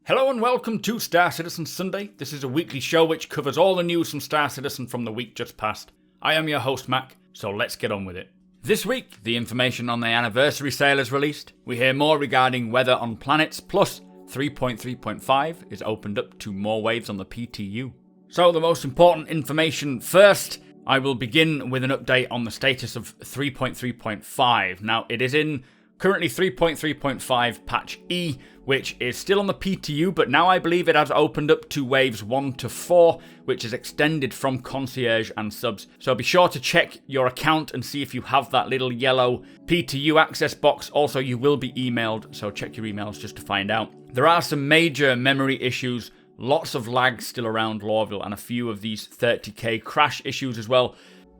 Hello and welcome to Star Citizen Sunday. This is a weekly show which covers all the news from Star Citizen from the week just past. I am your host Mac, so let's get on with it. This week, the information on the anniversary sale is released. We hear more regarding weather on planets, plus 3.3.5 is opened up to more waves on the PTU. So the most important information first, I will begin with an update on the status of 3.3.5. Now it is in currently 3.3.5 patch E, which is still on the PTU, but now I believe it has opened up to waves 1 to 4, which is extended from concierge and subs. So be sure to check your account and see if you have that little yellow PTU access box. Also, you will be emailed, so check your emails just to find out. There are some major memory issues, lots of lag still around Lorville, and a few of these 30k crash issues as well.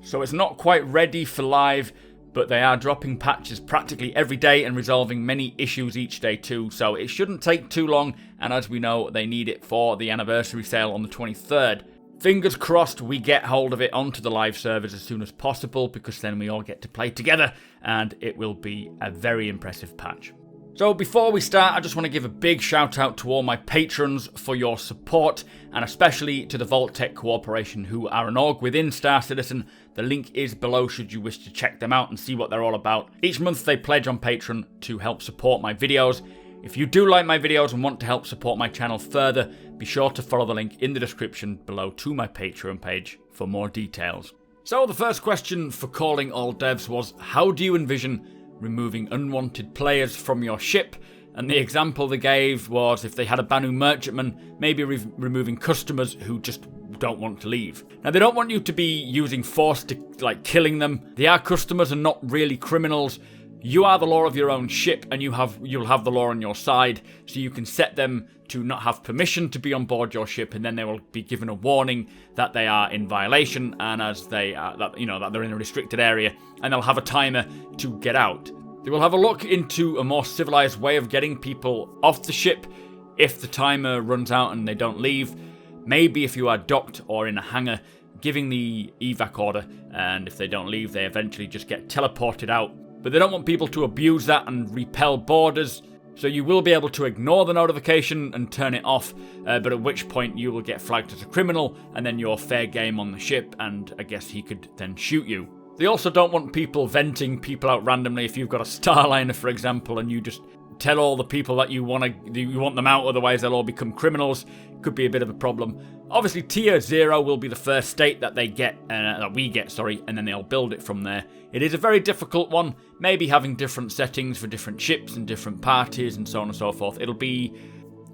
So it's not quite ready for live, but they are dropping patches practically every day and resolving many issues each day too, so it shouldn't take too long, and as we know, they need it for the anniversary sale on the 23rd. Fingers crossed we get hold of it onto the live servers as soon as possible, because then we all get to play together, and it will be a very impressive patch. So before we start, I just want to give a big shout out to all my patrons for your support, and especially to the Vault-Tec Corporation, who are an org within Star Citizen. The link is below should you wish to check them out and see what they're all about. Each month they pledge on Patreon to help support my videos. If you do like my videos and want to help support my channel further, be sure to follow the link in the description below to my Patreon page for more details. So the first question for calling all devs was, how do you envision removing unwanted players from your ship? And the example they gave was if they had a Banu merchantman, maybe removing customers who just don't want to leave. Now they don't want you to be using force to killing them. They are customers and not really criminals. You are the law of your own ship, and you'll have the law on your side, so you can set them to not have permission to be on board your ship, and then they will be given a warning that they are in violation, and as they are, that they're in a restricted area, and they'll have a timer to get out. They will have a look into a more civilized way of getting people off the ship if the timer runs out and they don't leave. Maybe if you are docked or in a hangar, giving the evac order, and if they don't leave, they eventually just get teleported out. But they don't want people to abuse that and repel borders, so you will be able to ignore the notification and turn it off, but at which point you will get flagged as a criminal, and then you're fair game on the ship, and I guess he could then shoot you. They also don't want people venting people out randomly. If you've got a Starliner, for example, and you just tell all the people that you want them out, otherwise they'll all become criminals, could be a bit of a problem. Obviously, Tier 0 will be the first state that we get, and then they'll build it from there. It is a very difficult one, maybe having different settings for different ships and different parties and so on and so forth. It'll be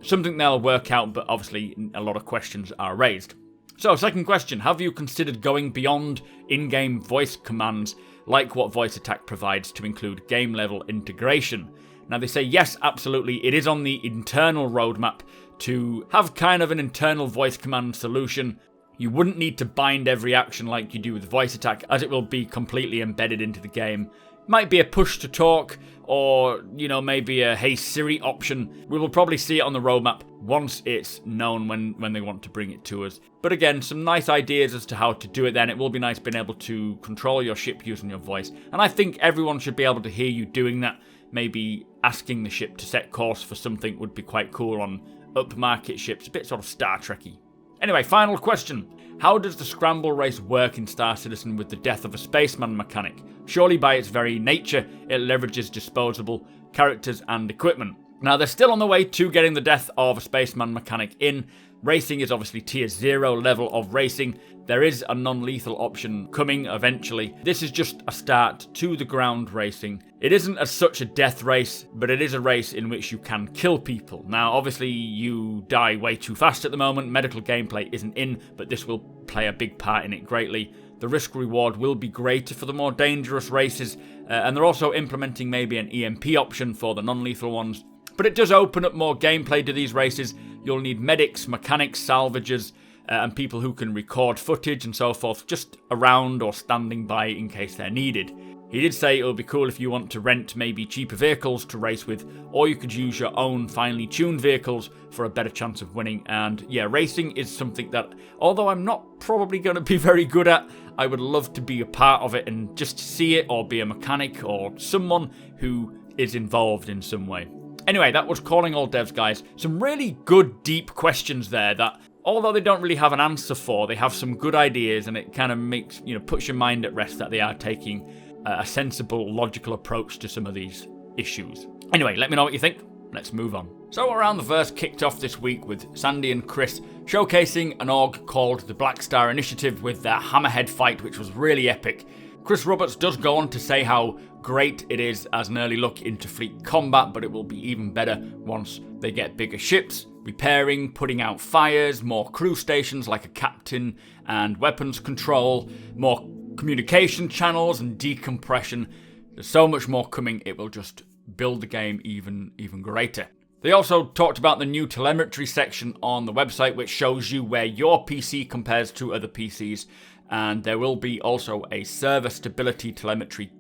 something they'll work out, but obviously a lot of questions are raised. So, second question, have you considered going beyond in-game voice commands like what Voice Attack provides to include game-level integration? Now, they say yes, absolutely. It is on the internal roadmap to have kind of an internal voice command solution. You wouldn't need to bind every action like you do with Voice Attack, as it will be completely embedded into the game. Might be a push to talk, or, maybe a Hey Siri option. We will probably see it on the roadmap once it's known when they want to bring it to us. But again, some nice ideas as to how to do it then. It will be nice being able to control your ship using your voice. And I think everyone should be able to hear you doing that. Maybe asking the ship to set course for something would be quite cool on upmarket ships. A bit sort of Star Trek-y. Anyway, final question. How does the Scramble race work in Star Citizen with the death of a spaceman mechanic? Surely by its very nature, it leverages disposable characters and equipment. Now, they're still on the way to getting the death of a spaceman mechanic in. Racing is obviously Tier 0 level of racing. There is a non-lethal option coming eventually. This is just a start to the ground racing. It isn't as such a death race, but it is a race in which you can kill people. Now, obviously, you die way too fast at the moment. Medical gameplay isn't in, but this will play a big part in it greatly. The risk-reward will be greater for the more dangerous races, and they're also implementing maybe an EMP option for the non-lethal ones. But it does open up more gameplay to these races. You'll need medics, mechanics, salvagers, and people who can record footage and so forth just around or standing by in case they're needed. He did say it would be cool if you want to rent maybe cheaper vehicles to race with, or you could use your own finely tuned vehicles for a better chance of winning. And yeah, racing is something that, although I'm not probably going to be very good at, I would love to be a part of it and just see it, or be a mechanic or someone who is involved in some way. Anyway, that was Calling All Devs, guys. Some really good, deep questions there that, although they don't really have an answer for, they have some good ideas, and it kind of makes, puts your mind at rest that they are taking a sensible, logical approach to some of these issues. Anyway, let me know what you think. Let's move on. So Around the Verse kicked off this week with Sandy and Chris showcasing an org called the Black Star Initiative with their Hammerhead fight, which was really epic. Chris Roberts does go on to say how great it is as an early look into fleet combat, but it will be even better once they get bigger ships, repairing, putting out fires, more crew stations like a captain and weapons control, more communication channels and decompression. There's so much more coming, it will just build the game even greater. They also talked about the new telemetry section on the website, which shows you where your PC compares to other PCs, and there will be also a server stability telemetry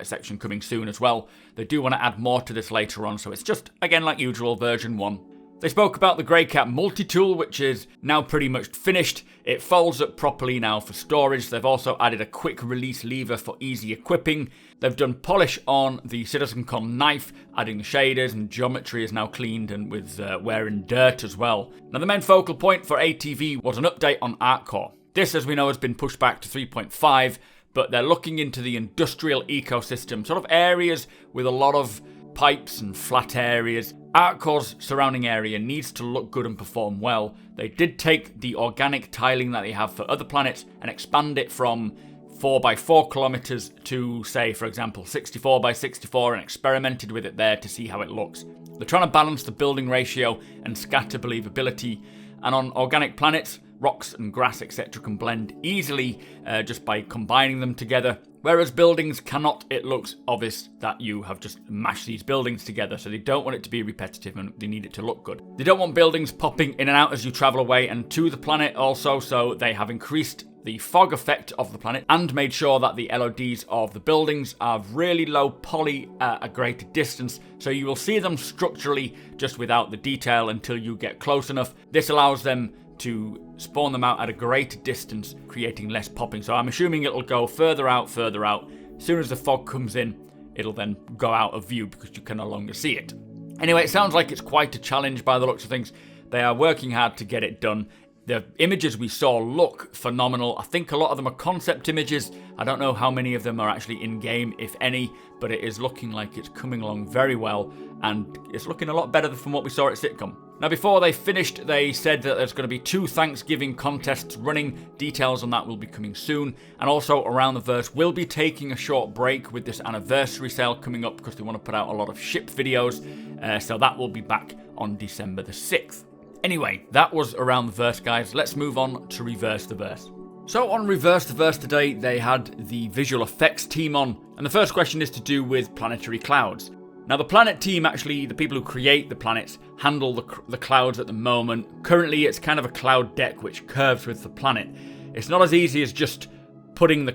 section coming soon as well. They do want to add more to this later on, so it's just, again, like usual, version 1. They spoke about the Greycat multi-tool, which is now pretty much finished. It folds up properly now for storage. They've also added a quick release lever for easy equipping. They've done polish on the CitizenCon knife, adding the shaders, and geometry is now cleaned and with wearing dirt as well. Now the main focal point for ATV was an update on ArtCore. This, as we know, has been pushed back to 3.5, but they're looking into the industrial ecosystem, sort of areas with a lot of pipes and flat areas. ArtCore's surrounding area needs to look good and perform well. They did take the organic tiling that they have for other planets and expand it from 4x4 kilometers to, say, for example, 64x64 and experimented with it there to see how it looks. They're trying to balance the building ratio and scatter believability, and on organic planets, rocks and grass, etc. can blend easily just by combining them together. Whereas buildings cannot, it looks obvious that you have just mashed these buildings together, so they don't want it to be repetitive and they need it to look good. They don't want buildings popping in and out as you travel away and to the planet also, so they have increased the fog effect of the planet and made sure that the LODs of the buildings are really low poly at a greater distance, so you will see them structurally just without the detail until you get close enough. This allows them to spawn them out at a greater distance, creating less popping. So I'm assuming it'll go further out. As soon as the fog comes in, it'll then go out of view because you can no longer see it. Anyway, it sounds like it's quite a challenge by the looks of things. They are working hard to get it done. The images we saw look phenomenal. I think a lot of them are concept images. I don't know how many of them are actually in-game, if any, but it is looking like it's coming along very well, and it's looking a lot better than from what we saw at Sitcom. Now, before they finished, they said that there's going to be 2 Thanksgiving contests running. Details on that will be coming soon. And also, Around the Verse will be taking a short break with this anniversary sale coming up because they want to put out a lot of ship videos. So that will be back on December the 6th. Anyway, that was Around the Verse, guys. Let's move on to Reverse the Verse. So on Reverse the Verse today, they had the visual effects team on. And the first question is to do with planetary clouds. Now, the planet team, actually, the people who create the planets, handle the clouds at the moment. Currently, it's kind of a cloud deck which curves with the planet. It's not as easy as just putting the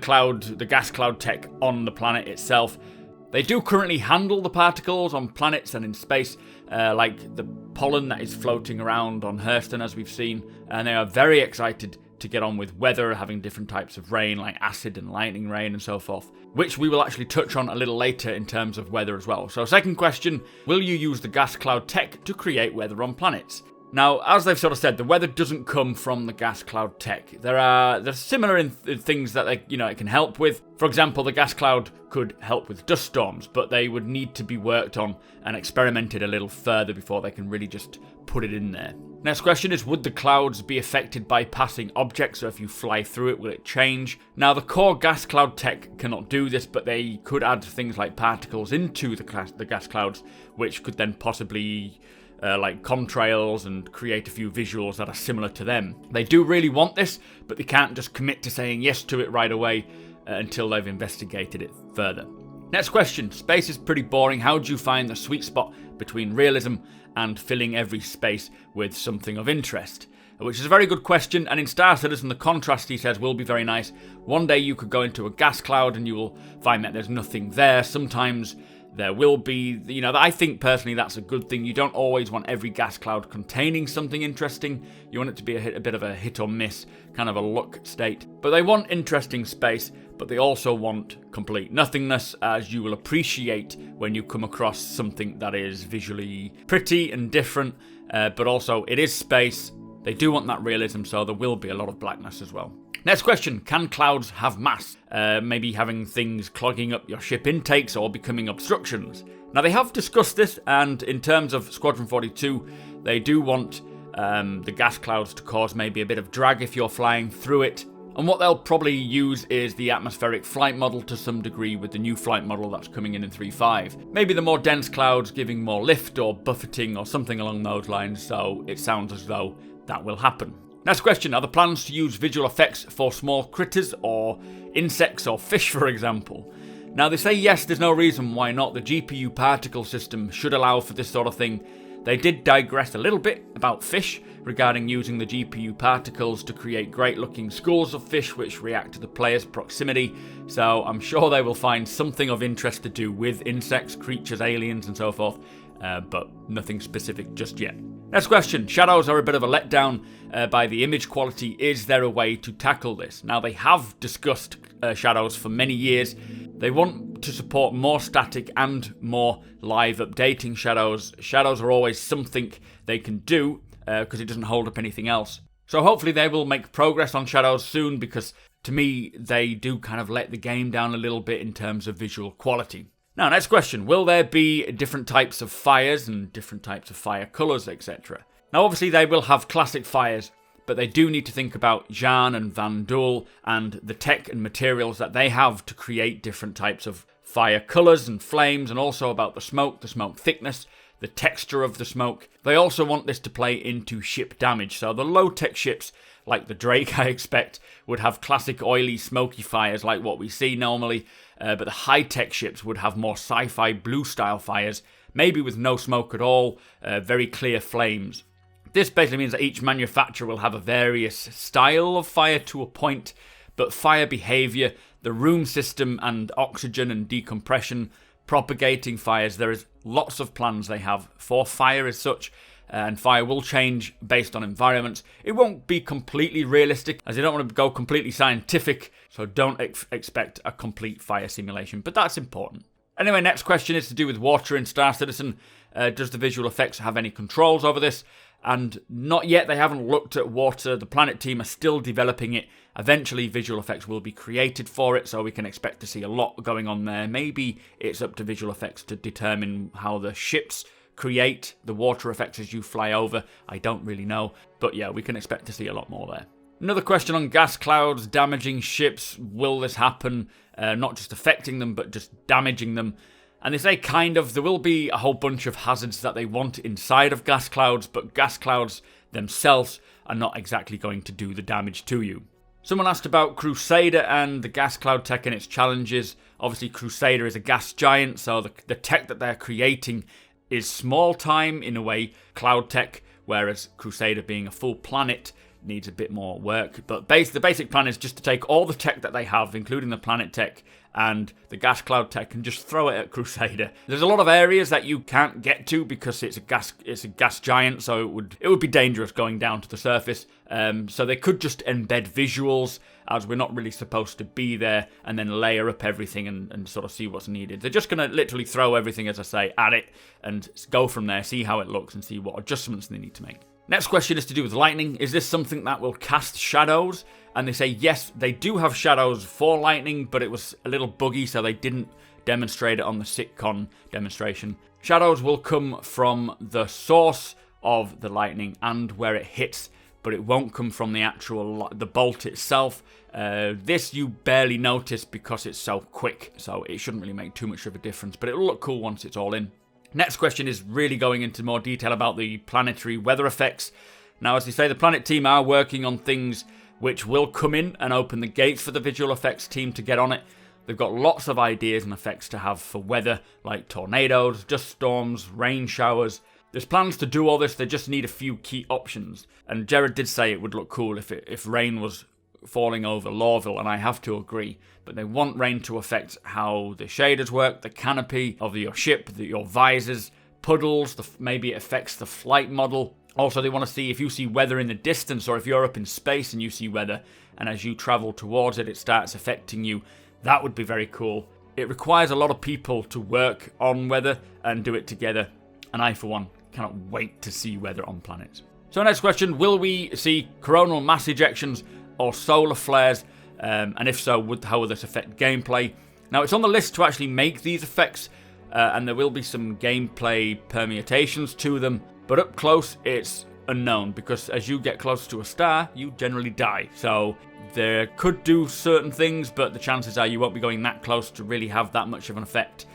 gas cloud tech on the planet itself. They do currently handle the particles on planets and in space, like the pollen that is floating around on Hurston, as we've seen. And they are very excited to get on with weather, having different types of rain, like acid and lightning rain and so forth, which we will actually touch on a little later in terms of weather as well. So second question, will you use the gas cloud tech to create weather on planets? Now, as they've sort of said, the weather doesn't come from the gas cloud tech. They're similar in things that it can help with. For example, the gas cloud could help with dust storms, but they would need to be worked on and experimented a little further before they can really just put it in there. Next question is, would the clouds be affected by passing objects? So if you fly through it, will it change? Now, the core gas cloud tech cannot do this, but they could add things like particles into the gas clouds, which could then possibly like contrails and create a few visuals that are similar to them. They do really want this, but they can't just commit to saying yes to it right away until they've investigated it further. Next question. Space is pretty boring. How do you find the sweet spot between realism and filling every space with something of interest? Which is a very good question, and in Star Citizen, the contrast, he says, will be very nice. One day you could go into a gas cloud and you will find that there's nothing there. Sometimes there will be, I think personally that's a good thing. You don't always want every gas cloud containing something interesting. You want it to be a bit of a hit or miss, kind of a luck state. But they want interesting space, but they also want complete nothingness, as you will appreciate when you come across something that is visually pretty and different, but also it is space. They do want that realism, so there will be a lot of blackness as well. Next question, can clouds have mass? Maybe having things clogging up your ship intakes or becoming obstructions. Now they have discussed this, and in terms of Squadron 42, they do want the gas clouds to cause maybe a bit of drag if you're flying through it. And what they'll probably use is the atmospheric flight model to some degree with the new flight model that's coming in 3.5. Maybe the more dense clouds giving more lift or buffeting or something along those lines, so it sounds as though that will happen. Next question, are there plans to use visual effects for small critters or insects or fish, for example? Now they say yes, there's no reason why not. The GPU particle system should allow for this sort of thing. They did digress a little bit about fish regarding using the GPU particles to create great looking schools of fish which react to the player's proximity, so I'm sure they will find something of interest to do with insects, creatures, aliens and so forth, but nothing specific just yet. Next question, shadows are a bit of a letdown by the image quality. Is there a way to tackle this? Now they have discussed shadows for many years. They want to support more static and more live updating shadows. Shadows are always something they can do because it doesn't hold up anything else. So hopefully they will make progress on shadows soon, because to me they do kind of let the game down a little bit in terms of visual quality. Now, next question. Will there be different types of fires and different types of fire colours, etc.? Now, obviously, they will have classic fires, but they do need to think about Jean and Van Doel and the tech and materials that they have to create different types of fire colours and flames, and also about the smoke thickness, the texture of the smoke. They also want this to play into ship damage, so the low-tech ships, like the Drake, I expect, would have classic oily, smoky fires like what we see normally, but the high-tech ships would have more sci-fi blue-style fires, maybe with no smoke at all, very clear flames. This basically means that each manufacturer will have a various style of fire to a point, but fire behaviour, the room system and oxygen and decompression, propagating fires, there is lots of plans they have for fire as such, and fire will change based on environments. It won't be completely realistic, as you don't want to go completely scientific, so don't expect a complete fire simulation, but that's important. Anyway, next question is to do with water in Star Citizen. Does the visual effects have any controls over this? And not yet, they haven't looked at water. The Planet team are still developing it. Eventually, visual effects will be created for it, so we can expect to see a lot going on there. Maybe it's up to visual effects to determine how the ships create the water effects as you fly over. I don't really know, but yeah, we can expect to see a lot more there. Another question on gas clouds damaging ships. Will this happen? Not just affecting them, but just damaging them. And they say kind of, there will be a whole bunch of hazards that they want inside of gas clouds, but gas clouds themselves are not exactly going to do the damage to you. Someone asked about Crusader and the gas cloud tech and its challenges. Obviously, Crusader is a gas giant, so the tech that they're creating is small time in a way, cloud tech, whereas Crusader being a full planet needs a bit more work. But the basic plan is just to take all the tech that they have, including the planet tech and the gas cloud tech, and just throw it at Crusader. There's a lot of areas that you can't get to because it's a gas giant, so it would be dangerous going down to the surface. So they could just embed visuals, as we're not really supposed to be there, and then layer up everything and sort of see what's needed. They're just going to literally throw everything, as I say, at it and go from there, see how it looks and see what adjustments they need to make. Next question is to do with lightning. Is this something that will cast shadows? And they say yes, they do have shadows for lightning, but it was a little buggy, so they didn't demonstrate it on the SitCon demonstration. Shadows will come from the source of the lightning and where it hits, but it won't come from the bolt itself. This you barely notice because it's so quick, so it shouldn't really make too much of a difference, but it'll look cool once it's all in. Next question is really going into more detail about the planetary weather effects. Now, as they say, the Planet team are working on things which will come in and open the gates for the visual effects team to get on it. They've got lots of ideas and effects to have for weather, like tornadoes, dust storms, rain showers. There's plans to do all this, they just need a few key options. And Jared did say it would look cool if rain was falling over Lawville, and I have to agree. But they want rain to affect how the shaders work, the canopy of your ship, your visors, puddles, maybe it affects the flight model. Also, they want to see if you see weather in the distance, or if you're up in space and you see weather, and as you travel towards it, it starts affecting you. That would be very cool. It requires a lot of people to work on weather and do it together, and I, for one, cannot wait to see weather on planets. So next question, will we see coronal mass ejections or solar flares? And if so, how will this affect gameplay? Now, it's on the list to actually make these effects, and there will be some gameplay permutations to them, but up close, it's unknown, because as you get closer to a star, you generally die. So they could do certain things, but the chances are you won't be going that close to really have that much of an effect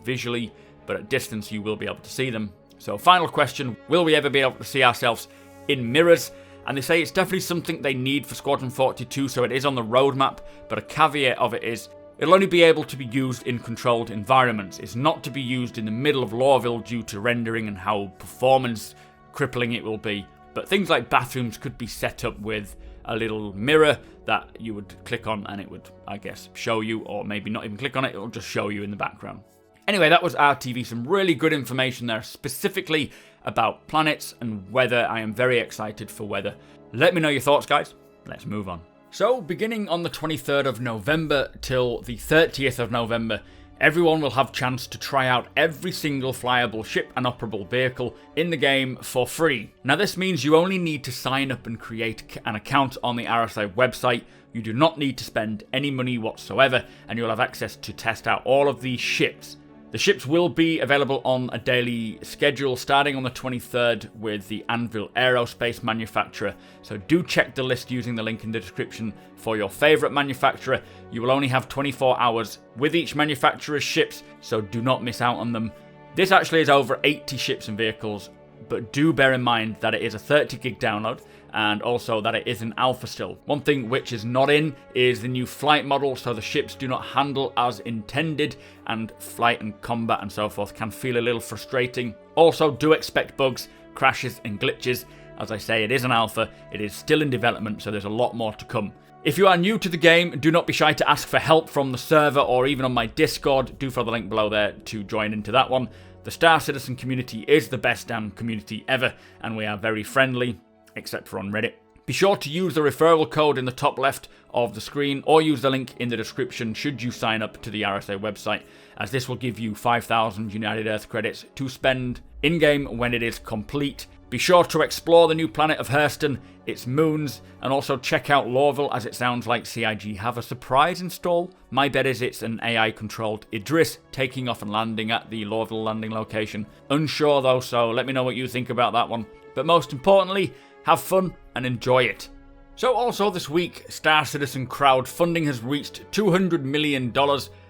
visually, but at distance you will be able to see them. So final question, will we ever be able to see ourselves in mirrors? And they say it's definitely something they need for Squadron 42, so it is on the roadmap, but a caveat of it is it'll only be able to be used in controlled environments. It's not to be used in the middle of Lawville due to rendering and how performance crippling it will be. But things like bathrooms could be set up with a little mirror that you would click on and it would, I guess, show you, or maybe not even click on it, it'll just show you in the background. Anyway, that was RTV. Some really good information there, specifically about planets and weather. I am very excited for weather. Let me know your thoughts, guys. Let's move on. So, beginning on the 23rd of November till the 30th of November, everyone will have chance to try out every single flyable ship and operable vehicle in the game for free. Now, this means you only need to sign up and create an account on the RSI website. You do not need to spend any money whatsoever, and you'll have access to test out all of these ships. The ships will be available on a daily schedule starting on the 23rd with the Anvil Aerospace manufacturer, so do check the list using the link in the description for your favourite manufacturer. You will only have 24 hours with each manufacturer's ships, so do not miss out on them. This actually is over 80 ships and vehicles, but do bear in mind that it is a 30 gig download, and also that it is an alpha still. One thing which is not in is the new flight model, so the ships do not handle as intended, and flight and combat and so forth can feel a little frustrating. Also, do expect bugs, crashes and glitches. As I say, it is an alpha, it is still in development, so there's a lot more to come. If you are new to the game, do not be shy to ask for help from the server or even on my Discord. Do follow the link below there to join into that one. The Star Citizen community is the best damn community ever, and we are very friendly, except for on Reddit. Be sure to use the referral code in the top left of the screen, or use the link in the description should you sign up to the RSA website, as this will give you 5,000 United Earth credits to spend in-game when it is complete. Be sure to explore the new planet of Hurston, its moons, and also check out Lawville, as it sounds like CIG have a surprise install. My bet is it's an AI-controlled Idris taking off and landing at the Lawville landing location. Unsure though, so let me know what you think about that one. But most importantly, have fun and enjoy it. So also this week, Star Citizen crowdfunding has reached $200 million.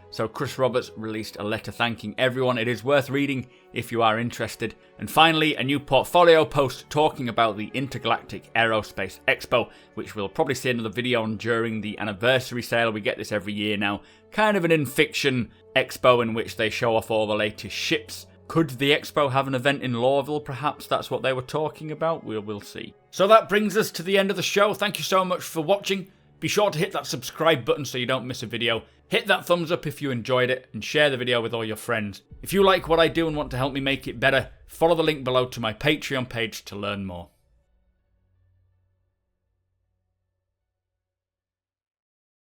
So Chris Roberts released a letter thanking everyone. It is worth reading if you are interested. And finally, a new portfolio post talking about the Intergalactic Aerospace Expo, which we'll probably see another video on during the anniversary sale. We get this every year now. Kind of an in-fiction expo in which they show off all the latest ships. Could the expo have an event in Lawville? Perhaps that's what they were talking about. We'll see. So that brings us to the end of the show. Thank you so much for watching. Be sure to hit that subscribe button so you don't miss a video. Hit that thumbs up if you enjoyed it, and share the video with all your friends. If you like what I do and want to help me make it better, follow the link below to my Patreon page to learn more.